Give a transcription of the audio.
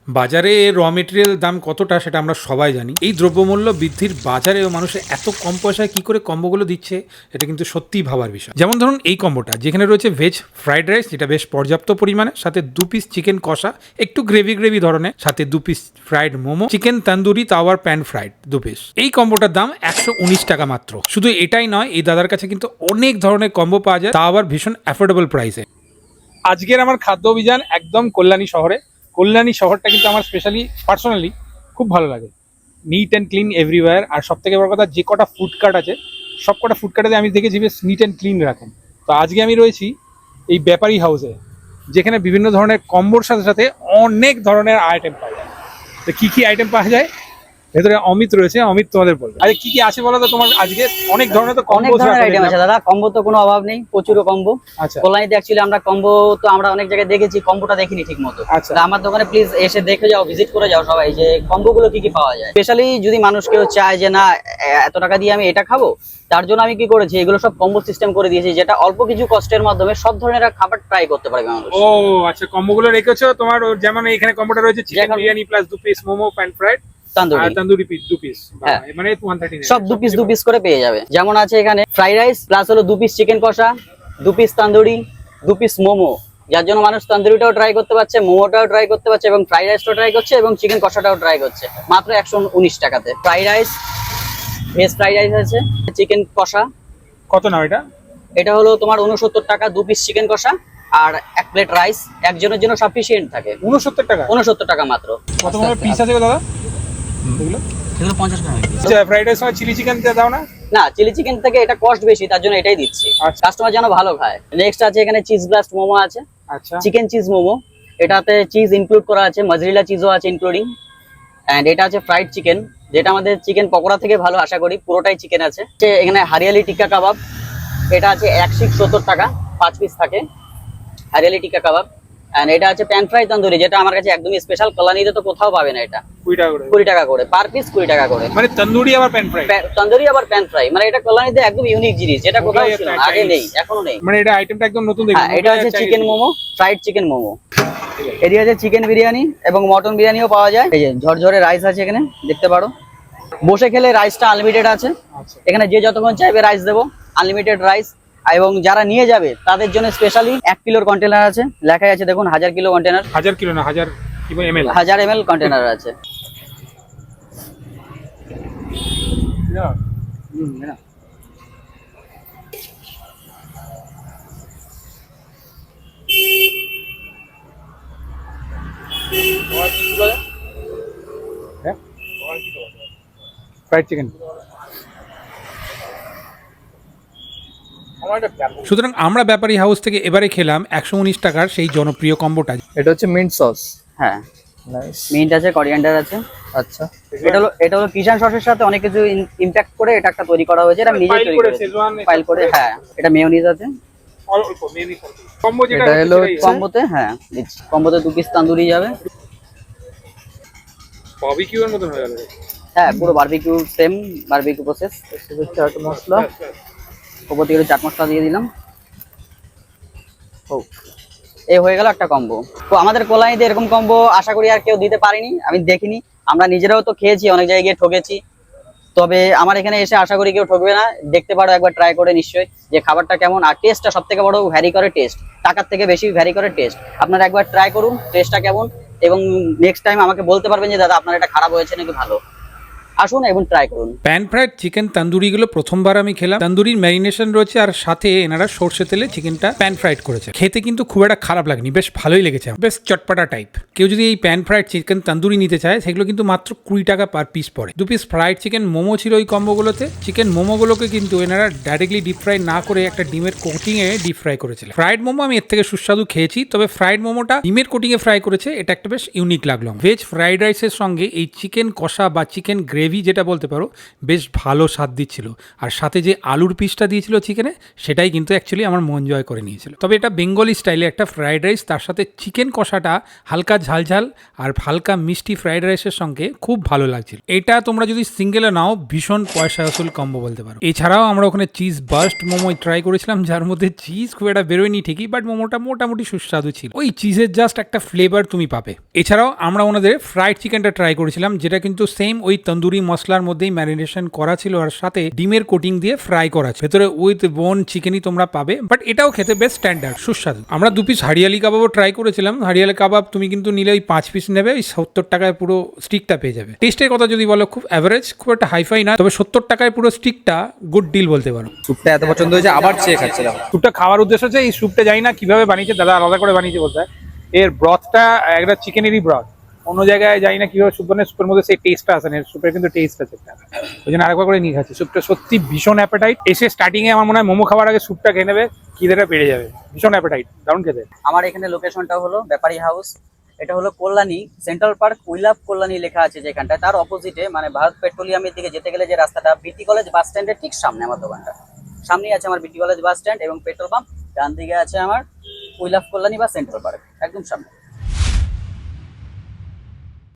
বাজারে র মেটেরিয়াল দাম কতটা সেটা আমরা সবাই জানি। এই দ্রব্যমূল্য বৃদ্ধির বাজারে মানুষের এত কম পয়সায় কি করে কম্বোগুলো দিচ্ছে, এটা কিন্তু সত্যিই ভাবার বিষয়। যেমন ধরুন এই কম্বোটা, যেখানে রয়েছে ভেজ ফ্রাইড রাইস, যেটা বেশ পর্যাপ্ত পরিমাণে, সাথে 2 পিস চিকেন কষা একটু গ্রেভি গ্রেভি ধরনের, সাথে 2 piece fried momo, chicken tandoori তাওয়ার প্যান ফ্রাইড 2 পিস। এই কম্বোটার দাম 119 টাকা মাত্র। শুধু এটাই নয়, এই দাদার কাছে কিন্তু অনেক ধরনের কম্বো পাওয়া যায়, তা আবার ভীষণ অ্যাফোর্ডেবল প্রাইসে। আজকের আমার খাদ্য অভিযান একদম কল্যাণী শহরে। কল্যাণী শহরটা কিন্তু আমার স্পেশালি পার্সোনালি খুব ভালো লাগে। Neat and clean everywhere. আর সব থেকে বড় কথা, যে কটা ফুড কার্ট আছে সব কটা ফুড কার্টে আমি দেখেছি বেশ নিট অ্যান্ড ক্লিন রাখেন। তো আজকে আমি রয়েছি এই ব্যাপারী হাউসে, যেখানে বিভিন্ন ধরনের কম্বোর সাথে সাথে অনেক ধরনের আইটেম পাওয়া যায়। তো কী কী আইটেম পাওয়া যায়, ভেতরে অমিত রয়েছে, অমিত তোমাদের বলবে। আরে কি কি আছে বলো তো তোমার আজকে? অনেক ধরনের তো অনেক ধরনের আইটেম আছে দাদা, কম্বো তো কোনো অভাব নেই, প্রচুর কম্বো। আচ্ছা কল্যাণীতে অ্যাকচুয়ালি আমরা কম্বো তো আমরা অনেক জায়গায় দেখেছি, কম্বোটা দেখিনি ঠিক মতো। আচ্ছা। তা আমার দোকানে প্লিজ এসে দেখে যাও, ভিজিট করে যাও সবাই, যে কম্বো গুলো কি কি পাওয়া যায়। স্পেশালি যদি মানুষ কেউ চায় যে না এত টাকা দিয়ে আমি এটা খাবো, তার জন্য আমি কি করেছি, এগুলো সব কম্বো সিস্টেম করে দিয়েছি, যেটা অল্প কিছু কষ্টের মাধ্যমে সব ধরনের খাবার ট্রাই করতে পারবে মানুষ। ও আচ্ছা, কম্বোগুলো রেখেছো তোমার, যেমন এখানে কম্বোটা রয়েছে chicken biryani plus 2 piece momo pan fried tandoori piece 2 piece, মানে 139 সব 2 পিস করে পেয়ে যাবে। যেমন আছে এখানে ফ্রাইড রাইস প্লাস হলো 2 পিস চিকেন কষা, 2 পিস তন্দুরি, 2 পিস মোমো, যার জন্য মানুষ তন্দুরিটাও ট্রাই করতে পারছে, মোমোটাও ট্রাই করতে পারছে, এবং ফ্রাইড রাইসটাও ট্রাই করছে, এবং চিকেন কষাটাও ট্রাই করছে মাত্র 119 টাকাতে। Fried rice, veg fried rice আছে, চিকেন কষা। কত নাও এটা? এটা হলো তোমার 69 টাকা, 2 পিস চিকেন কষা আর 1 প্লেট রাইস, একজনের জন্য সাফিসিয়েন্ট থাকে। 69 টাকা? 69 টাকা মাত্র। কত পিস আছে দাদা এগুলো? এগুলো 50 টাকা। আচ্ছা, ফ্রাইড রাইস আর চিলি চিকেন দাও না? না, চিলি চিকেন থেকে এটা কস্ট বেশি, তার জন্য এটাই দিচ্ছি, আচ্ছা। কাস্টমার যেন ভালো খায়। নেক্সট আছে এখানে চিজ ব্লাস্ট মোমো আছে, আচ্ছা, চিকেন চিজ মোমো, এটাতে চিজ ইনক্লুড করা আছে, মজরিলা চিজও আছে ইনক্লুডিং। এন্ড এটা আছে ফ্রাইড চিকেন, যেটা আমাদের চিকেন পকোড়া থেকে ভালো আশা করি, পুরোটাই চিকেন আছে। এখানে হারিয়ালি টিক্কা কাবাব, এটা আছে 170 টাকা, 5 পিস থাকে হারিয়ালি টিক্কা কাবাব। এন্ড এটা আছে প্যান ফ্রাই তন্দুরি, যেটা আমার কাছে একদমই স্পেশাল, কল্যাণীতে তো কোথাও পাবে না। এটা 20 টাকা করে 20 টাকা করে পার পিস, 20 টাকা করে। মানে তন্দুরি আবার প্যান ফ্রাই? তন্দুরি আবার প্যান ফ্রাই, মানে এটা কল্যাণীতে একদম ইউনিক জিনিস, যেটা কোথাও ছিল না, আগে নেই, এখনো নেই। মানে এটা আইটেমটা একদম নতুন হ্যাঁ, দেখলাম। এটা আছে chicken momo, fried chicken momo. এদিকে আছে চিকেন বিরিয়ানি এবং মটন বিরিয়ানিও পাওয়া যায়। এই যে ঝরঝরে রাইস আছে এখানে, দেখতে পারো। বসে খেলে রাইসটা আনলিমিটেড আছে, আচ্ছা, এখানে যে যতক্ষণ চাইবে রাইস দেবো, আনলিমিটেড রাইস। এবং যারা নিয়ে যাবে তাদের জন্য স্পেশালি 1 কিলোর কন্টেনার আছে, লেখাই আছে দেখুন, 1000 কিলো কন্টেনার। 1000 কিলো না, 1000 ml? 1000 ml কন্টেনার আছে। Fried chicken. সুতরাং আমরা ব্যাপারী হাউস থেকে এবারে খেলাম 119 টাকার সেই জনপ্রিয় কম্বোটা। এটা হচ্ছে মিন্ট সস। হ্যাঁ, নাইস। মিন্ট আছে, করিয়েন্ডার আছে। আচ্ছা, এটা হলো কিষান সসের সাথে অনেক কিছু ইমপ্যাক্ট করে এটা একটা তৈরি করা হয়েছে, এটা আমি নিজে তৈরি করেছি, ফাইল করে। হ্যাঁ, এটা মেয়োনিজ আছে কম্বো, যেটা এটা হলো কম্বোতে। হ্যাঁ দিচ্ছি, কম্বোতে 2 পিস তন্দুরি যাবে। বারবিকিউ এর মতন হয়ে গেল। হ্যাঁ, পুরো barbecue, same barbecue process. Chaat masala, উপর থেকে চাট মশলা দিয়ে দিলাম। ও, এই হয়ে গেল একটা কম্বো। তো আমাদের কল্যাণীতে এরকম কম্বো আশা করি আর কেউ দিতে পারেনি, আমি দেখিনি। আমরা নিজেরাও তো খেয়েছি, অনেক জায়গায় গিয়ে ঠকেছি, তবে আমার এখানে এসে আশা করি কেউ ঠকবে না। দেখতে পারো একবার, ট্রাই করে নিশ্চয়ই, যে খাবারটা কেমন। আর টেস্টটা সব থেকে বড় ভ্যারি করে, টেস্ট টাকার থেকে বেশি ভ্যারি করে টেস্ট। আপনারা একবার ট্রাই করুন টেস্টটা কেমন, এবং নেক্সট টাইম আমাকে বলতে পারবেন যে দাদা আপনার এটা খারাপ হয়েছে নাকি ভালো। আসুন এবং ট্রাই করুন। প্যান ফ্রাইড চিকেন তন্দুরিগুলো প্রথমবার আমি খেলাম। তন্দুরির ম্যারিনেশন রয়েছে, আর সাথে এনারা সর্ষে তেলে চিকেনটা প্যান ফ্রাইড করেছে। খেতে কিন্তু খুব একটা খারাপ লাগেনি, বেশ ভালোই লেগেছে, বেশ চটপাটা টাইপ। কেউ যদি এই প্যান ফ্রাইড চিকেন তন্দুরি নিতে চায়, সেগুলো কিন্তু মাত্র 20 টাকা পার পিস পড়ে। 2 পিস ফ্রাইড চিকেন মোমো ছিল ওই কম্বোগুলোতে। চিকেন মোমোগুলোকে কিন্তু এনারা ডাইরেক্টলি ডিপ ফ্রাই না করে একটা ডিমের কোটিংয়ে ডিপ ফ্রাই করেছিল। ফ্রাইড মোমো আমি এর থেকে সুস্বাদু খেয়েছি, তবে ফ্রাইড মোমোটা ডিমের কোটিংয়ে ফ্রাই করেছে, এটা একটা বেশ ইউনিক লাগলো। ভেজ ফ্রাইড রাইসের সঙ্গে এই চিকেন কষা বা চিকেন গ্রেভি গ্রেভি যেটা বলতে পারো বেশ ভালো স্বাদ দিচ্ছিল, আর সাথে যে আলুর পিসটা দিয়েছিল চিকেনে সেটাই কিন্তু অ্যাকচুয়ালি আমার মন জয় করে নিয়েছিল। তবে এটা বেঙ্গলি স্টাইলে একটা ফ্রাইড রাইস, তার সাথে চিকেন কষাটা হালকা ঝালঝাল আর হালকা মিষ্টি ফ্রাইড রাইসের সঙ্গে খুব ভালো লাগছিল। এটা তোমরা যদি সিঙ্গেলে নাও ভীষণ পয়সা আসল কম্বো বলতে পারো। এছাড়াও আমরা ওখানে চিজ বার্স্ট মোমো ট্রাই করেছিলাম, যার মধ্যে চিজ খুব একটা বেরোয়নি ঠিকই, বাট মোমোটা মোটামুটি সুস্বাদু ছিল। ওই চিজের জাস্ট একটা ফ্লেভার তুমি পাবে। এছাড়াও আমরা ওনাদের ফ্রাইড চিকেনটা ট্রাই করেছিলাম, যেটা কিন্তু সেম ওই তন্দুরি মশলার মধ্যেই ম্যারিনেশন করা ছিল আর সাথে ডিমের কোটিং দিয়ে ফ্রাই করা ছিল। ভেতরে উইথ বোন চিকেনই তোমরা পাবে, বাট এটাও খেতে বেশ স্ট্যান্ডার্ড সুস্বাদু। আমরা 2 পিস হারিয়ালি কাবাবও ট্রাই করেছিলাম। হারিয়ালি কাবাব তুমি কিন্তু নিলে ওই 5 পিস নেবে, ওই 70 টাকায় পুরো স্টিকটা পেয়ে যাবে। টেস্টের কথা যদি বলো খুব অ্যাভারেজ, খুব একটা হাইফাই না, তবে 70 টাকায় পুরো স্টিকটা গুড ডিল বলতে পারো। স্যুপটা এত পছন্দ হয়েছে, আবার চেয়ে খাচ্ছিলাম। স্যুপটা খাওয়ার উদ্দেশ্য হচ্ছে, এই স্যুপটা জানি না কিভাবে বানিয়েছে, দাদা আলাদা করে বানিয়েছে বলতে হয়। এর ব্রথটা একটা চিকেনেরই ব্রথ, অন্য জায়গায় জানি না কিভাবে স্যুপ বানায়, স্যুপের মধ্যে সেই টেস্টটা আসে না, স্যুপের কিন্তু টেস্ট আছে একটা, ওই জন্য আরেকবার করে নিয়ে খাচ্ছি। স্যুপটা সত্যি ভীষণ অ্যাপেটাইট। এসে স্টার্টিং এ আমার মনে হয় মোমো খাওয়ার আগে স্যুপটা খেয়ে নেবে, খিদেটা বেড়ে যাবে। ভীষণ অ্যাপেটাইট, দারুণ খেতে। আমার এখানে লোকেশনটা হলো ব্যাপারী হাউস। এটা হলো Kalyani central park, we love Kalyani লেখা আছে যেখানটায়, তার অপোজিটে মানে ভারত পেট্রোলিয়ামের দিকে যেতে গেলে যে রাস্তাটা, বিটি কলেজ বাস স্ট্যান্ডের ঠিক সামনে আমার দোকানটা। সামনেই আছে আমার বিটি কলেজ বাস স্ট্যান্ড এবং পেট্রোল পাম্প, ডান দিকে আছে আমার উই লাভ কল্যাণী বা সেন্ট্রাল পার্ক, একদম সামনে।